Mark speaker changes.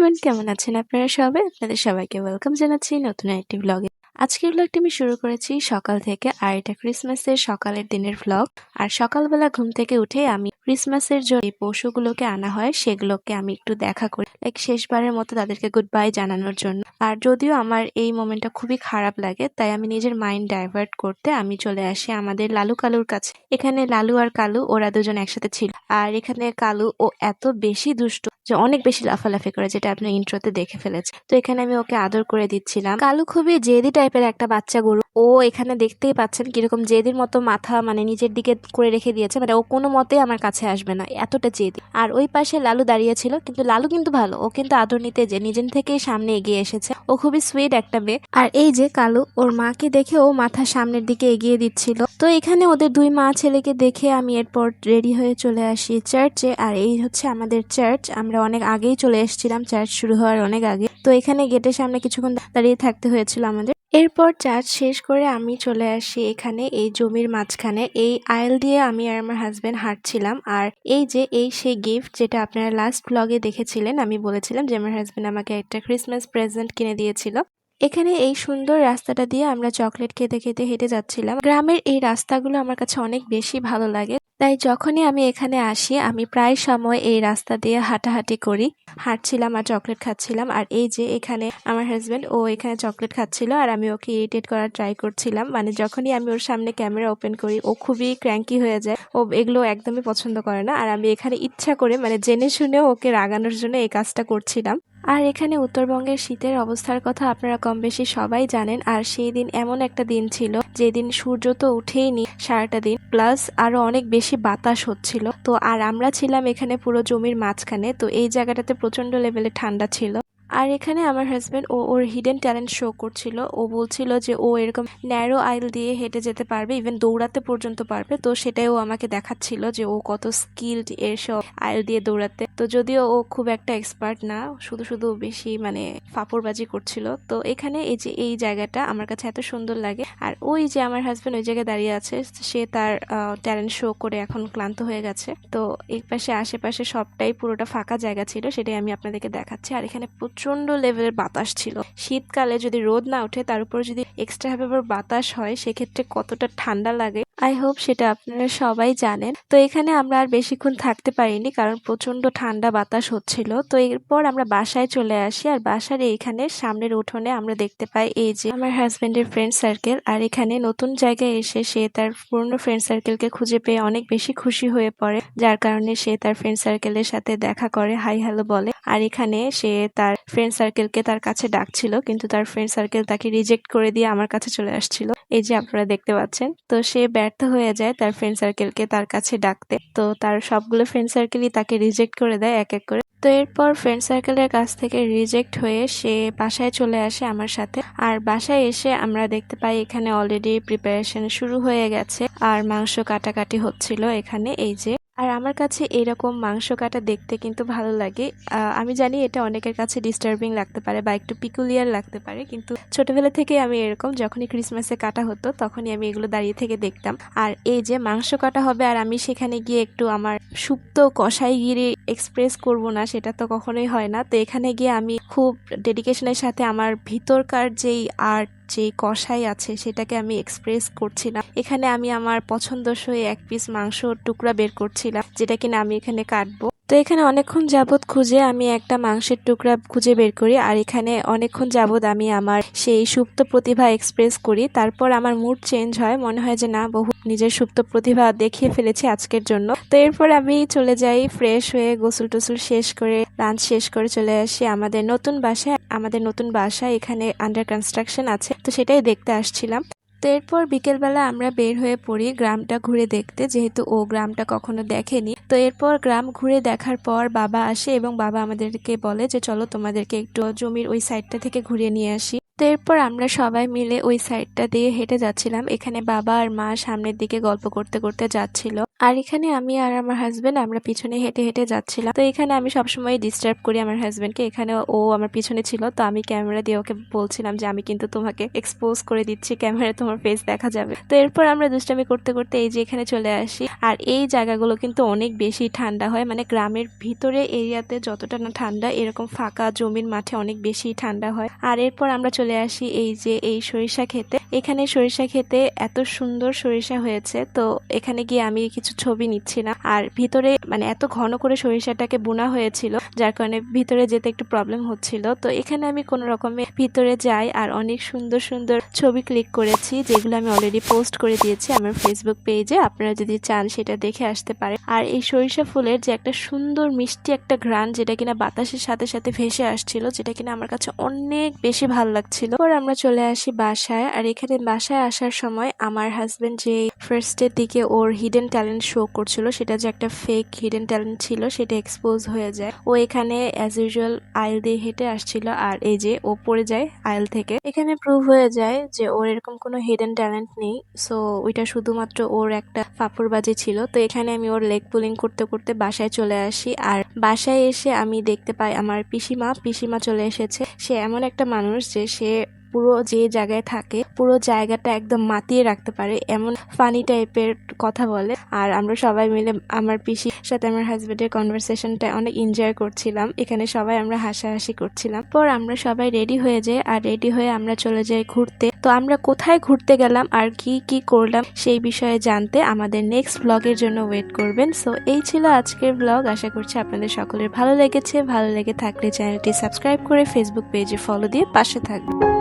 Speaker 1: Everyone, কেমন আছেন আপনারা সবাই? আপনাদের সবাইকে ওয়েলকাম জানাচ্ছি নতুন একটি ব্লগে। আজকের ব্লগটি আমি শুরু করেছি সকাল থেকে, আর এটা ক্রিসমাসের সকালের দিনের ব্লগ। আর সকালবেলা ঘুম থেকে উঠে আমি ক্রিসমাসের যে পশুগুলোকে আনা হয় সেগুলোকে আমি একটু দেখা করি, লাইক শেষবারের মতো তাদেরকে গুড বাই জানানোর জন্য। আর যদিও আমার এই মোমেন্টটা খুবই খারাপ লাগে, তাই আমি নিজের মাইন্ড ডাইভার্ট করতে আমি চলে আসি আমাদের লালু কালুর কাছে। এখানে লালু আর কালু ওরা দুজন একসাথে ছিল। আর এখানে কালু ও এত বেশি দুষ্ট যে অনেক বেশি লাফালাফি করে, যেটা আপনি ইন্ট্রোতে দেখে ফেলেছে। তো এখানে আমি ওকে আদর করে দিচ্ছিলাম। কালু খুবই জেদি টাইপের একটা বাচ্চা গরু। ও এখানে দেখতেই পাচ্ছেন কিরকম জেদির মতো মাথা মানে নিজের দিকে করে রেখে দিয়েছে, মানে ও কোনো মতে আমার কাছে আসবে না, এতটা জেদি। আর ওই পাশে লালু দাঁড়িয়ে ছিল, কিন্তু লালু কিন্তু ভালো, ও কিন্তু আদর নিতে যে নিজের থেকেই সামনে এগিয়ে এসেছে। ও খুবই সুইট একটা মেয়ে। আর এই যে কালু ওর মাকে দেখে ও মাথা সামনের দিকে এগিয়ে দিচ্ছিল। তো এখানে ওদের দুই মা ছেলেকে দেখে আমি এরপর রেডি হয়ে চলে আসি চার্চে। আর এই হচ্ছে আমাদের চার্চ। আমরা অনেক আগেই চলে এসেছিলাম, চার্চ শুরু হওয়ার অনেক আগে। তো এখানে গেটের সামনে কিছুক্ষণ দাঁড়িয়ে থাকতে হয়েছিল আমাদের। এরপর চার্চ শেষ করে আমি চলে আসি এখানে এই জমির মাঝখানে। এই আইল দিয়ে আমি আর আমার হাজবেন্ড হাঁটছিলাম। আর এই যে এই সেই গিফট যেটা আপনারা লাস্ট ব্লগে দেখেছিলেন, আমি বলেছিলাম যে আমার হাজবেন্ড আমাকে একটা ক্রিসমাস প্রেজেন্ট কিনে দিয়েছিল। এখানে এই সুন্দর রাস্তাটা দিয়ে আমরা চকলেট খেতে খেতে হেঁটে যাচ্ছিলাম। গ্রামের এই রাস্তাগুলো আমার কাছে অনেক বেশি ভালো লাগে, তাই যখনই আমি এখানে আসি আমি প্রায় সময় এই রাস্তা দিয়ে হাঁটাহাঁটি করি। হাঁটছিলাম আর চকলেট খাচ্ছিলাম। আর এই যে এখানে আমার হাজবেন্ড ও এখানে চকলেট খাচ্ছিল, আর আমি ওকে ইরিটেট করার ট্রাই করছিলাম। মানে যখনই আমি ওর সামনে ক্যামেরা ওপেন করি ও খুবই ক্র্যাঙ্কি হয়ে যায়, ও এগুলো একদমই পছন্দ করে না। আর আমি এখানে ইচ্ছা করে মানে জেনে শুনেও ওকে রাগানোর জন্য এই কাজটা করছিলাম। আর এখানে উত্তরবঙ্গের শীতের অবস্থার কথা আপনারা কম বেশি সবাই জানেন। আর সেই দিন এমন একটা দিন ছিল যেদিন সূর্য তো উঠেইনি সারাটা দিন, প্লাস আরো অনেক বেশি বাতাস হচ্ছিল। তো আর আমরা ছিলাম এখানে পুরো জমির মাঝখানে, তো এই জায়গাটাতে প্রচন্ড লেভেলে ঠান্ডা ছিল। আর এখানে আমার হাজবেন্ড ওর হিডেন ট্যালেন্ট শো করছিল। ও বলছিল যে ও এরকম ন্যারো আইল দিয়ে হেঁটে যেতে পারবে, ইভেন দৌড়াতে পর্যন্ত পারবে। তো সেটাই ও আমাকে দেখাচ্ছিল যে ও কত স্কিলড এসব আইল দিয়ে দৌড়াতে। তো যদিও ও খুব একটা এক্সপার্ট না, শুধু শুধু বেশি মানে ফাপড়বাজি করছিল। তো এখানে এই যে এই জায়গাটা আমার কাছে এত সুন্দর লাগে। আর ওই যে আমার হাজবেন্ড ওই জায়গায় দাঁড়িয়ে আছে, সে তার ট্যালেন্ট শো করে এখন ক্লান্ত হয়ে গেছে। তো এই পাশে আশেপাশে সবটাই পুরোটা ফাঁকা জায়গা ছিল, সেটাই আমি আপনাদেরকে দেখাচ্ছি। আর এখানে প্রচন্ড লেভেলের বাতাস ছিল। শীতকালে যদি রোদ না ওঠে, তার উপর যদি এক্সট্রা ভাবে বাতাস হয়, সেক্ষেত্রে কতটা ঠান্ডা লাগে আই হোপ সেটা আপনারা সবাই জানেন। তো এখানে আমরা আর বেশিক্ষণ থাকতে পারিনি, কারণ প্রচন্ড ঠান্ডা বাতাস হচ্ছিল। তো এরপর আমরা বাসায় চলে আসি। আর বাসার এইখানে সামনের উঠোনে আমরা দেখতে পাই এই যে আমার হাজবেন্ডের ফ্রেন্ড সার্কেল। আর এখানে নতুন জায়গায় এসে সে তার পুরনো ফ্রেন্ড সার্কেলকে খুঁজে পেয়ে অনেক বেশি খুশি হয়ে পড়ে, যার কারণে সে তার ফ্রেন্ড সার্কেলের সাথে দেখা করে, হাই হ্যালো বলে। আর এখানে সে তার ফ্রেন্ড সার্কেলকে তার কাছে ডাকছিল, কিন্তু তার ফ্রেন্ড সার্কেল তাকে রিজেক্ট করে দিয়ে আমার কাছে চলে আসছিল, এই যে আপনারা দেখতে পাচ্ছেন। তো সে ব্যর্থ হয়ে যায় তার ফ্রেন্ড সার্কেলকে তার কাছে ডাকতে। তো তার সবগুলো ফ্রেন্ড সার্কেলই তাকে রিজেক্ট করে দেয় এক এক করে। তো এরপর ফ্রেন্ড সার্কেলের কাছ থেকে রিজেক্ট হয়ে সে বাসায় চলে আসে আমার সাথে। আর বাসায় এসে আমরা দেখতে পাই এখানে অলরেডি প্রিপারেশন শুরু হয়ে গেছে, আর মাংস কাটাকাটি হচ্ছিল এখানে এই যে। আর আমার কাছে এরকম মাংস কাটা দেখতে কিন্তু ভালো লাগে। আমি জানি এটা অনেকের কাছে ডিস্টার্বিং লাগতে পারে বা একটু পিকুলিয়ার লাগতে পারে, কিন্তু ছোটবেলা থেকে আমি এরকম যখনই ক্রিসমাসে কাটা হতো তখনই আমি এগুলো দাঁড়িয়ে থেকে দেখতাম। আর এই যে মাংস কাটা হবে, আর আমি সেখানে গিয়ে একটু আমার সুপ্ত কষাইগিরি এক্সপ্রেস করব না, সেটা তো কখনোই হয় না। তো এখানে গিয়ে আমি খুব ডেডিকেশনের সাথে আমার ভিতরকার যেই আর্ট, যে কষাই আছে, সেটাকে আমি এক্সপ্রেস করছিলাম। এখানে আমি আমার পছন্দসই এক পিস মাংস টুকরা বের করছিলাম, যেটা কিনা আমি এখানে কাটবো। তো এখানে অনেকক্ষণ যাবত খুঁজে আমি একটা মাংসের টুকরা খুঁজে বের করি। আর এখানে অনেকক্ষণ যাবত আমি আমার সেই সুপ্ত প্রতিভা এক্সপ্রেস করি। তারপর আমার মুড চেঞ্জ হয়, মনে হয় যে না, বহু নিজের সুপ্ত প্রতিভা দেখিয়ে ফেলেছি আজকের জন্য। তো এরপর আমি চলে যাই ফ্রেশ হয়ে, গোসল টোসল শেষ করে, লাঞ্চ শেষ করে চলে আসি আমাদের নতুন বাসায়। আমাদের নতুন বাসা এখানে আন্ডার কনস্ট্রাকশন আছে, তো সেটাই দেখতে আসছিলাম। তো এরপর বিকেলবেলা আমরা বের হয়ে পড়ি গ্রামটা ঘুরে দেখতে, যেহেতু ও গ্রামটা কখনো দেখেনি। তো এরপর গ্রাম ঘুরে দেখার পর বাবা আসে এবং বাবা আমাদেরকে বলে যে চলো তোমাদেরকে একটু জমির ওই সাইডটা থেকে ঘুরিয়ে নিয়ে আসি। তো এরপর আমরা সবাই মিলে ওই সাইডটা দিয়ে হেঁটে যাচ্ছিলাম। এখানে বাবা আর মা সামনের দিকে গল্প করতে করতে যাচ্ছিল, আর এখানে আমি আর আমার হাজবেন্ড আমরা পিছনে হেঁটে হেঁটে যাচ্ছিলাম। তো এখানে আমি সবসময় ডিস্টার্ব করি আমার হাজবেন্ডকে, এখানে ও আমার পিছনে ছিল, তো আমি ক্যামেরা দিয়ে ওকে বলছিলাম যে আমি কিন্তু তোমাকে এক্সপোজ করে দিচ্ছি, ক্যামেরায় তোমার ফেস দেখা যাবে। তো এরপর আমরা দুষ্টামি করতে করতে এই যে এখানে চলে আসি। আর এই জায়গাগুলো কিন্তু অনেক বেশি ঠান্ডা হয়, মানে গ্রামের ভিতরে এরিয়াতে যতটা না ঠান্ডা, এরকম ফাঁকা জমির মাঠে অনেক বেশি ঠান্ডা হয়। আর এরপর আমরা চলে আসি এই যে এই সরিষা খেতে। এখানে সরিষা খেতে এত সুন্দর সরিষা হয়েছে, তো এখানে গিয়ে আমি কিছু ছবি নিচ্ছিলাম। আর ভিতরে মানে এত ঘন করে সরিষাটাকে বোনা হয়েছিল, যার কারণে ভিতরে যেতে একটু প্রবলেম হচ্ছিল। তো এখানে আমি কোনো রকমে ভিতরে যাই আর অনেক সুন্দর সুন্দর ছবি ক্লিক করেছি, যেগুলো আমি অলরেডি পোস্ট করে দিয়েছি আমার ফেসবুক পেজে। আপনারা যদি চান সেটা দেখে আসতে পারেন। আর এই সরিষা ফুলের যে একটা সুন্দর মিষ্টি একটা ঘ্রাণ, যেটা কিনা বাতাসের সাথে সাথে ভেসে আসছিল, যেটা কিনা আমার কাছে অনেক বেশি ভালো লাগছিল। পর আমরা চলে আসি বাসায়। আর এখানে বাসায় আসার সময় আমার হাজবেন্ড যে ফার্স্টের দিকে ওর হিডেন ট্যালেন্ট শো করছিল, সেটা যে একটা ফেক হিডেন ট্যালেন্ট ছিল সেটা এক্সপোজ হয়ে যায়। ও এখানে অ্যাজ ইউজুয়াল আইল দিয়ে হেঁটে আসছিল, আর এই যে ও পড়ে যায় আইল থেকে। এখানে প্রুভ হয়ে যায় যে ওর এরকম কোনো হিডেন ট্যালেন্ট নেই, সো ওইটা শুধুমাত্র ওর একটা ফাপড়বাজি ছিল। তো এখানে আমি ওর লেগ পুলিং করতে করতে বাসায় চলে আসি। আর বাসায় এসে আমি দেখতে পাই আমার পিসিমা চলে এসেছে। সে এমন একটা মানুষ যে সে পুরো যে জায়গায় থাকে পুরো জায়গাটা একদম মাতিয়ে রাখতে পারে, এমন ফানি টাইপের কথা বলে। আর আমরা সবাই মিলে আমার পিসির সাথে আমার হাজবেন্ডের কনভারসেশনটা অনেক এনজয় করছিলাম। এখানে সবাই আমরা হাসাহাসি করছিলাম। পর আমরা সবাই রেডি হয়ে যাই, আর রেডি হয়ে আমরা চলে যাই ঘুরতে। তো আমরা কোথায় ঘুরতে গেলাম আর কি কি করলাম সেই বিষয়ে জানতে আমাদের নেক্সট ব্লগের জন্য ওয়েট করবেন। সো এই ছিল আজকের ব্লগ। আশা করছি আপনাদের সকলের ভালো লেগেছে। ভালো লেগে থাকলে চ্যানেলটি সাবস্ক্রাইব করে ফেসবুক পেজে ফলো দিয়ে পাশে থাকবেন।